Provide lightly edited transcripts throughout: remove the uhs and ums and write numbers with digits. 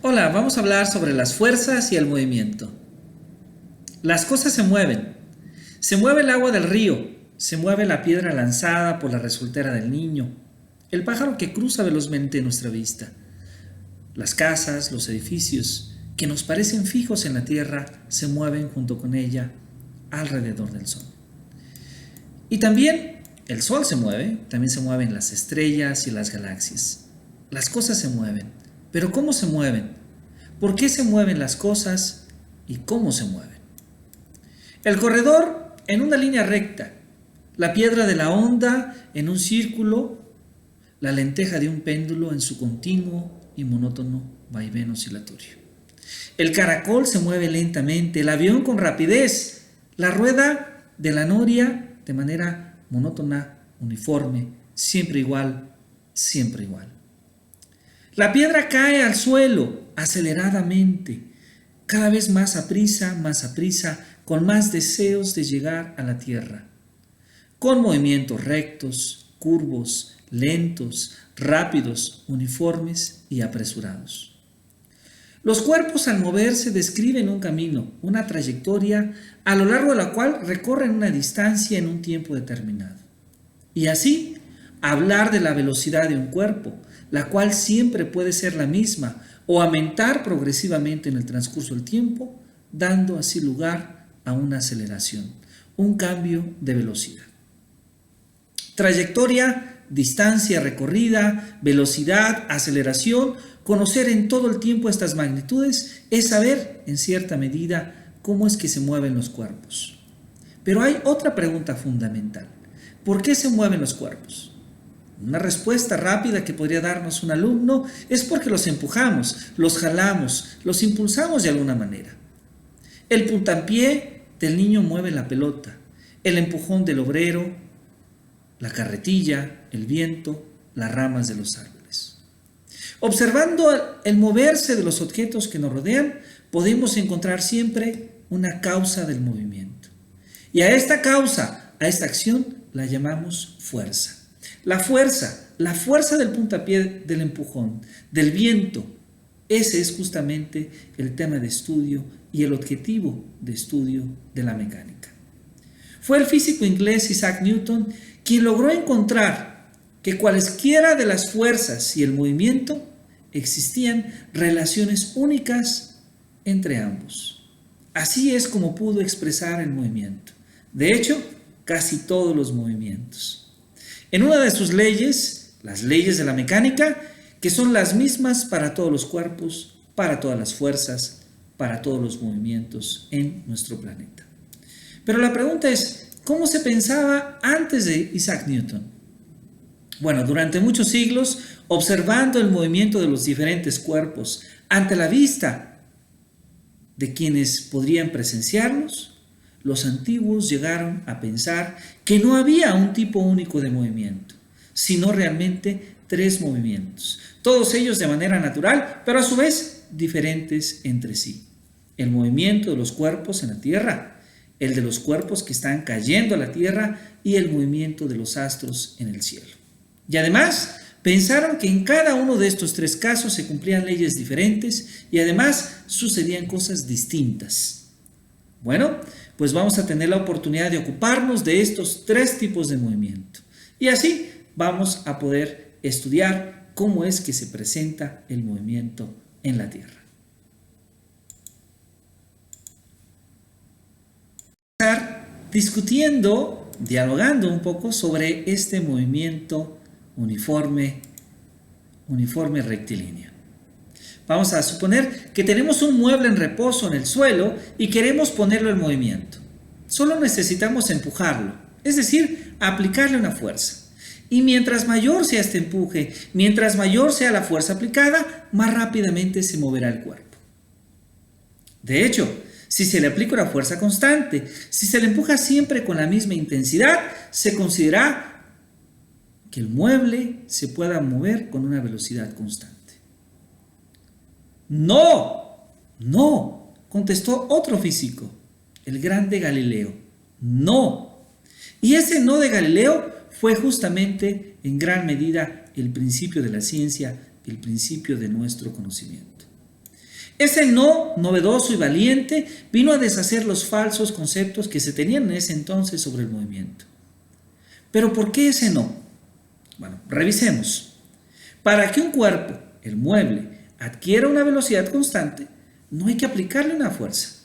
Hola, vamos a hablar sobre las fuerzas y el movimiento. Las cosas se mueven. Se mueve el agua del río, se mueve la piedra lanzada por la resultera del niño, el pájaro que cruza velozmente nuestra vista. Las casas, los edificios, que nos parecen fijos en la tierra, se mueven junto con ella alrededor del sol. Y también el sol se mueve, también se mueven las estrellas y las galaxias. Las cosas se mueven, pero ¿cómo se mueven? ¿Por qué se mueven las cosas y cómo se mueven? El corredor en una línea recta, la piedra de la onda en un círculo, la lenteja de un péndulo en su continuo y monótono vaivén oscilatorio. El caracol se mueve lentamente, el avión con rapidez, la rueda de la noria de manera monótona, uniforme, siempre igual, siempre igual. La piedra cae al suelo aceleradamente, cada vez más aprisa, con más deseos de llegar a la tierra, con movimientos rectos, curvos, lentos, rápidos, uniformes y apresurados. Los cuerpos al moverse describen un camino, una trayectoria a lo largo de la cual recorren una distancia en un tiempo determinado. Y así, hablar de la velocidad de un cuerpo, la cual siempre puede ser la misma o aumentar progresivamente en el transcurso del tiempo, dando así lugar a una aceleración, un cambio de velocidad. Trayectoria, distancia recorrida, velocidad, aceleración, conocer en todo el tiempo estas magnitudes es saber, en cierta medida, cómo es que se mueven los cuerpos. Pero hay otra pregunta fundamental. ¿Por qué se mueven los cuerpos? Una respuesta rápida que podría darnos un alumno es porque los empujamos, los jalamos, los impulsamos de alguna manera. El puntapié del niño mueve la pelota, el empujón del obrero, la carretilla, el viento, las ramas de los árboles. Observando el moverse de los objetos que nos rodean, podemos encontrar siempre una causa del movimiento. Y a esta causa, a esta acción, la llamamos fuerza. La fuerza del puntapié, del empujón, del viento, ese es justamente el tema de estudio y el objetivo de estudio de la mecánica. Fue el físico inglés Isaac Newton quien logró encontrar que cualesquiera de las fuerzas y el movimiento existían relaciones únicas entre ambos. Así es como pudo expresar el movimiento. De hecho, casi todos los movimientos. En una de sus leyes, las leyes de la mecánica, que son las mismas para todos los cuerpos, para todas las fuerzas, para todos los movimientos en nuestro planeta. Pero la pregunta es, ¿cómo se pensaba antes de Isaac Newton? Bueno, durante muchos siglos, observando el movimiento de los diferentes cuerpos ante la vista de quienes podrían presenciarlos, los antiguos llegaron a pensar que no había un tipo único de movimiento, sino realmente tres movimientos, todos ellos de manera natural, pero a su vez diferentes entre sí. El movimiento de los cuerpos en la Tierra, el de los cuerpos que están cayendo a la Tierra y el movimiento de los astros en el cielo. Y además, pensaron que en cada uno de estos tres casos se cumplían leyes diferentes y además sucedían cosas distintas. Bueno, pues vamos a tener la oportunidad de ocuparnos de estos tres tipos de movimiento. Y así vamos a poder estudiar cómo es que se presenta el movimiento en la Tierra. Discutiendo, dialogando un poco sobre este movimiento uniforme rectilíneo. Vamos a suponer que tenemos un mueble en reposo en el suelo y queremos ponerlo en movimiento. Solo necesitamos empujarlo, es decir, aplicarle una fuerza. Y mientras mayor sea este empuje, mientras mayor sea la fuerza aplicada, más rápidamente se moverá el cuerpo. De hecho, si se le aplica una fuerza constante, si se le empuja siempre con la misma intensidad, se considera que el mueble se pueda mover con una velocidad constante. No, contestó otro físico, el grande Galileo. No. Y ese no de Galileo fue justamente en gran medida el principio de la ciencia, el principio de nuestro conocimiento. Ese no novedoso y valiente vino a deshacer los falsos conceptos que se tenían en ese entonces sobre el movimiento. ¿Pero por qué ese no? Bueno, revisemos. Para que un cuerpo, el mueble, adquiera una velocidad constante, no hay que aplicarle una fuerza.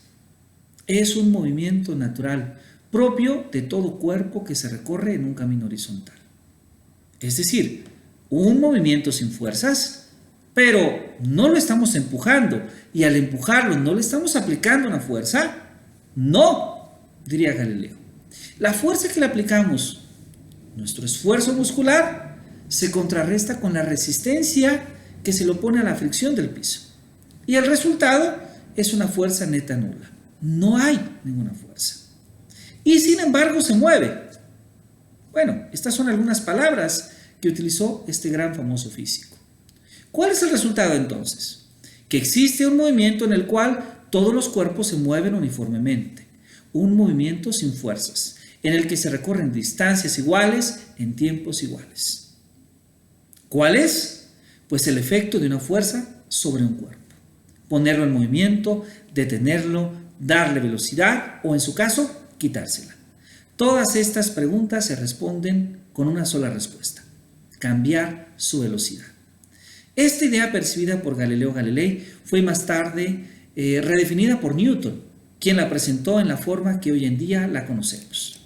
Es un movimiento natural, propio de todo cuerpo que se recorre en un camino horizontal. Es decir, un movimiento sin fuerzas, pero no lo estamos empujando, y al empujarlo no le estamos aplicando una fuerza. No, diría Galileo. La fuerza que le aplicamos, nuestro esfuerzo muscular, se contrarresta con la resistencia que se le opone a la fricción del piso. Y el resultado es una fuerza neta nula. No hay ninguna fuerza. Y sin embargo se mueve. Bueno, estas son algunas palabras que utilizó este gran famoso físico. ¿Cuál es el resultado entonces? Que existe un movimiento en el cual todos los cuerpos se mueven uniformemente. Un movimiento sin fuerzas, en el que se recorren distancias iguales en tiempos iguales. ¿Cuál es? Pues el efecto de una fuerza sobre un cuerpo. Ponerlo en movimiento, detenerlo, darle velocidad o en su caso, quitársela. Todas estas preguntas se responden con una sola respuesta: cambiar su velocidad. Esta idea percibida por Galileo Galilei fue más tarde redefinida por Newton, quien la presentó en la forma que hoy en día la conocemos.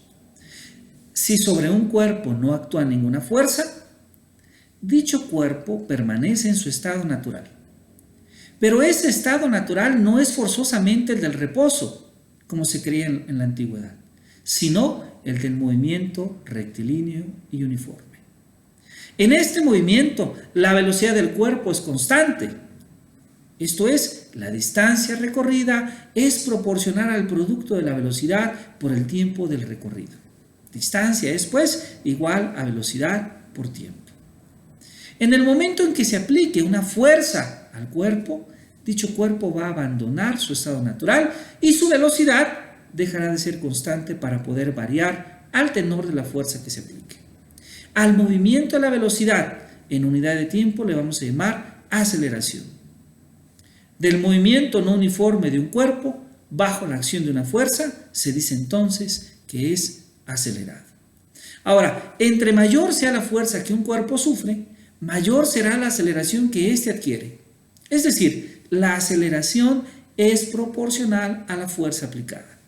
Si sobre un cuerpo no actúa ninguna fuerza, dicho cuerpo permanece en su estado natural. Pero ese estado natural no es forzosamente el del reposo, como se creía en la antigüedad, sino el del movimiento rectilíneo y uniforme. En este movimiento, la velocidad del cuerpo es constante. Esto es, la distancia recorrida es proporcional al producto de la velocidad por el tiempo del recorrido. Distancia es, pues, igual a velocidad por tiempo. En el momento en que se aplique una fuerza al cuerpo, dicho cuerpo va a abandonar su estado natural y su velocidad dejará de ser constante para poder variar al tenor de la fuerza que se aplique. Al movimiento de la velocidad en unidad de tiempo le vamos a llamar aceleración. Del movimiento no uniforme de un cuerpo bajo la acción de una fuerza se dice entonces que es acelerado. Ahora, entre mayor sea la fuerza que un cuerpo sufre, mayor será la aceleración que éste adquiere. Es decir, la aceleración es proporcional a la fuerza aplicada.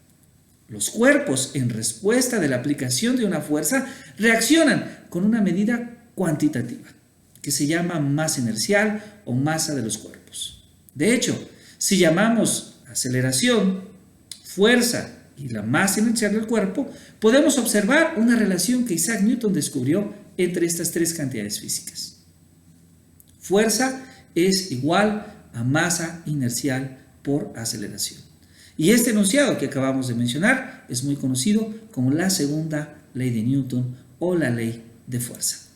Los cuerpos, en respuesta de la aplicación de una fuerza, reaccionan con una medida cuantitativa, que se llama masa inercial o masa de los cuerpos. De hecho, si llamamos aceleración, fuerza y la masa inercial del cuerpo, podemos observar una relación que Isaac Newton descubrió entre estas tres cantidades físicas. Fuerza es igual a masa inercial por aceleración. Y este enunciado que acabamos de mencionar es muy conocido como la segunda ley de Newton o la ley de fuerza.